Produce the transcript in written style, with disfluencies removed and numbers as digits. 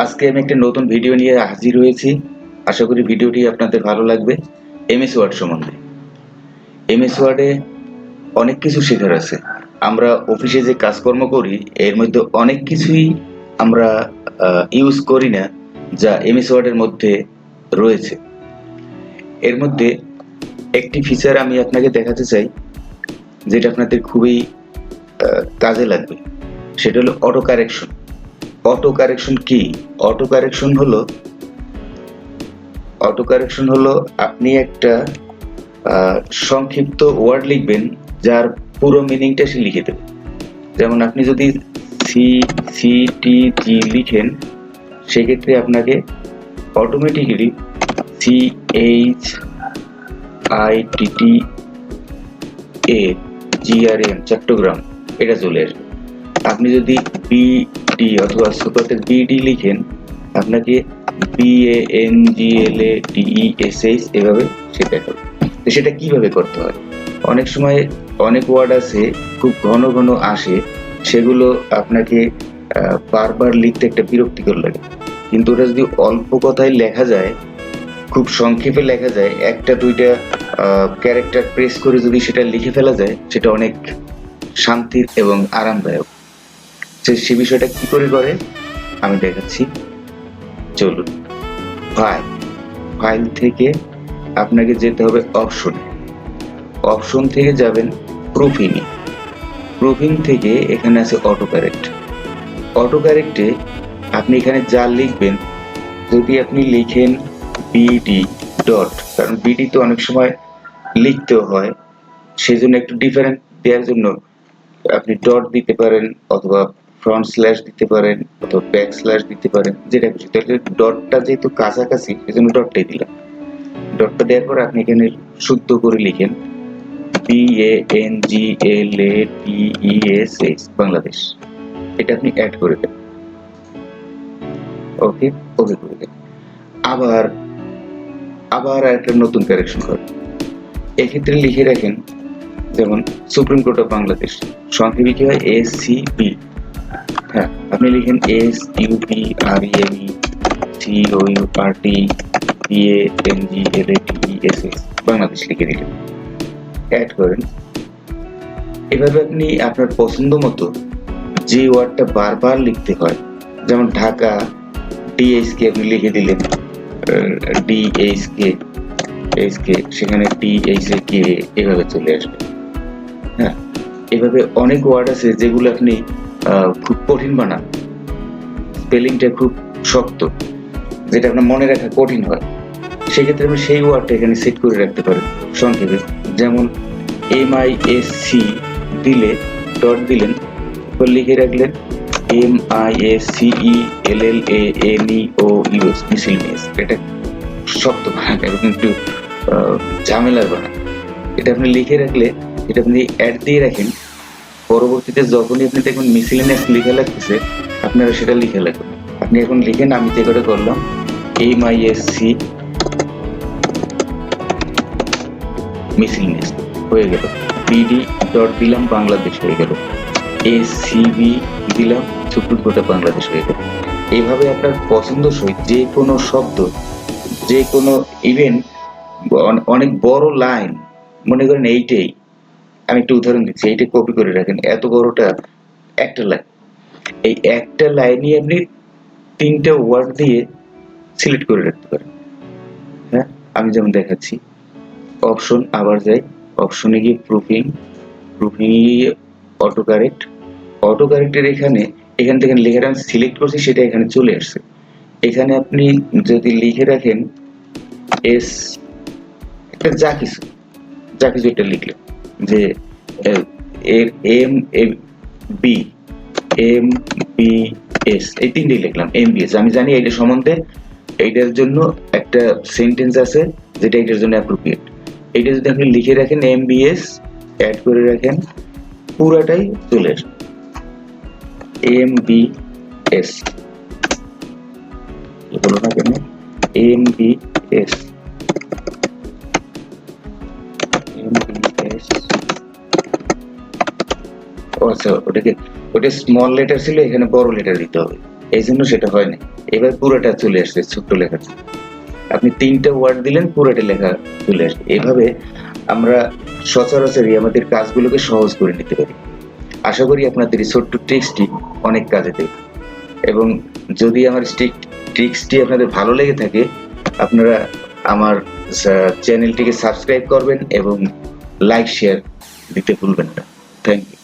আজকে আমি একটা নতুন ভিডিও নিয়ে হাজির হয়েছি। আশা করি ভিডিওটি আপনাদের ভালো লাগবে। এমএস ওয়ার্ড সম্বন্ধে। এমএস ওয়ার্ডে অনেক কিছু শেখার আছে। আমরা অফিসে যে কাজকর্ম করি এর মধ্যে অনেক কিছুই আমরা ইউজ করি না, যা এমএস ওয়ার্ডের মধ্যে রয়েছে। এর মধ্যে একটি ফিচার আমি আপনাকে দেখাতে চাই, যেটা আপনাদের খুবই কাজে লাগবে। সেটা হলো অটো কারেকশন। অটো কারেকশন কি? অটো কারেকশন হলো আপনি একটা সংক্ষিপ্ত ওয়ার্ড লিখবেন, যার পুরো মিনিংটা সে লিখে দেবে। যেমন আপনি যদি CCTG লিখেন, সেক্ষেত্রে আপনাকে অটোমেটিক্যালি CHITTAGRM চট্টগ্রাম এটা চলে আসবে। আপনি যদি BD অথবা ছোটতে BD লিখেন, আপনাকে BANGLADESH এভাবে সেটা হবে। তো সেটা কিভাবে করতে হয়? অনেক সময় অনেক ওয়ার্ড আছে খুব ঘন ঘন আসে, সেগুলো আপনাকে বারবার লিখতে একটা বিরক্তিকর লাগে। কিন্তু ওটা যদি অল্প কথায় লেখা যায়, খুব সংক্ষেপে লেখা যায়, একটা দুইটা ক্যারেক্টার প্রেস করে যদি সেটা লিখে ফেলা যায়, সেটা অনেক শান্তির এবং আরামদায়ক। সে বিষয়টা কি করে আমি দেখাচ্ছি, চলুন। ফাইল থেকে আপনাকে যেতে হবে অপশন থেকে যাবেন প্রুফিং থেকে এখানে আছে অটো কারেক্টে আপনি এখানে যা লিখবেন, যদি আপনি লিখেন বিডি ডট, কারণ বিডি তো অনেক সময় লিখতেও হয়, সেজন্য একটু ডিফারেন্ট দেওয়ার জন্য আপনি ডট দিতে পারেন, অথবা ফ্রন্ট স্ল্যাশ দিতে পারেন, অথবা ব্যাক স্ল্যাশ দিতে পারেন, যেটা খুশি। তাহলে ডটটা যেহেতু কাছাকাছি, সেজন্য ডটটাই দিলাম। ডটটা দেওয়ার পর আপনি এখানে শুদ্ধ করে লিখেন BANGLADESH বাংলাদেশ। এটা আপনি অ্যাড করে দেন। ওকে করে দেন। আবার একটা নতুন কারেকশন করেন। এক্ষেত্রে লিখে রাখেন, যেমন সুপ্রিম কোর্ট অফ বাংলাদেশ, সংক্ষেপে কি হয় SCB। হ্যাঁ, আপনি লিখেন SUPREMECOURTBANGLADESH বাংলাদেশ লিখে দিলেন, অ্যাড করেন। এভাবে আপনি আপনার পছন্দ মতো যে ওয়ার্ডটা বারবার লিখতে হয়, যেমন ঢাকা DHK আপনি লিখে দিলেন, DHK সেখানে DHK এভাবে চলে আসবে। হ্যাঁ, এভাবে অনেক ওয়ার্ড আছে যেগুলো আপনি খুব কঠিন বানান, স্পেলিংটা খুব শক্ত, যেটা আপনার মনে রাখা কঠিন হয়। সেক্ষেত্রে আপনি সেই ওয়ার্ডটা এখানে সেট করে রাখতে পারেন সংক্ষেপে। যেমন MISC দিলে ডট দিলেন, লিখে রাখলেন MISCELLANEOUS মিসেলেনিয়াস। এটা শক্ত বানান এবং একটু ঝামেলার বানান। এটা আপনি লিখে রাখলে, এটা আপনি অ্যাড দিয়ে রাখেন, পরবর্তীতে যখনই আপনি দেখবেন মিসেলেনিয়াস লিখে লাগতেছে, আপনারা সেটা লিখে রাখবেন। আপনি এখন লিখেন, আমি যে করে করলাম MISC মিসেলেনিয়াস হয়ে গেল, BD ডট দিলাম বাংলাদেশ হয়ে গেল, SCB দিলাম সুপ্রিম কোর্ট অফ বাংলাদেশ হয়ে গেল। এইভাবে আপনার পছন্দসই যে কোনো শব্দ, যে কোনো ইভেন্ট, অনেক বড় লাইন, মনে করেন এইটাই, আমি একটু উদাহরণ দিচ্ছি, এইটা কপি করে রাখেন, এত বড়টা একটা লাইন, এই একটা লাইনই আপনি 3টা ওয়ার্ড দিয়ে সিলেক্ট করে রাখতে পারেন। হ্যাঁ, আমি যেমন দেখাচ্ছি, অপশন আবার যাই, অপশনে গিয়ে প্রুফিং গিয়ে অটো কারেক্টের এখান থেকে লেখাটা আমি সিলেক্ট করছি, সেটা এখানে চলে আসছে। এখানে আপনি যদি লিখে রাখেন একটা যা কিছু এটা লিখলেন, যে এর MBS এই 3টেই লিখলাম MBS। আমি জানি এটা সম্বন্ধে, এইটার জন্য একটা সেন্টেন্স আছে যেটা এটার জন্য অ্যাপ্রোপ্রিয়েট। এইটা যদি আপনি লিখে রাখেন MBS, অ্যাড করে রাখেন, পুরাটাই চলে আসবে MBS। বলো না কেন MBS আচ্ছা, ওটা স্মল লেটার ছিল, এখানে বড় লেটার দিতে হবে, এই জন্য সেটা হয় না। এবার পুরোটা চলে আসছে ছোট্ট লেখাতে। আপনি 3টা ওয়ার্ড দিলেন, পুরোটা লেখা চলে আসবে। এভাবে আমরা সচরাচরই আমাদের কাজগুলোকে সহজ করে নিতে পারি। আশা করি আপনাদের এই ছোট্ট ট্রিক্সটি অনেক কাজে দেবে, এবং যদি আমার ট্রিক্সটি আপনাদের ভালো লেগে থাকে, আপনারা আমার চ্যানেলটিকে সাবস্ক্রাইব করবেন এবং লাইক শেয়ার দিতে ভুলবেন না। Thank you.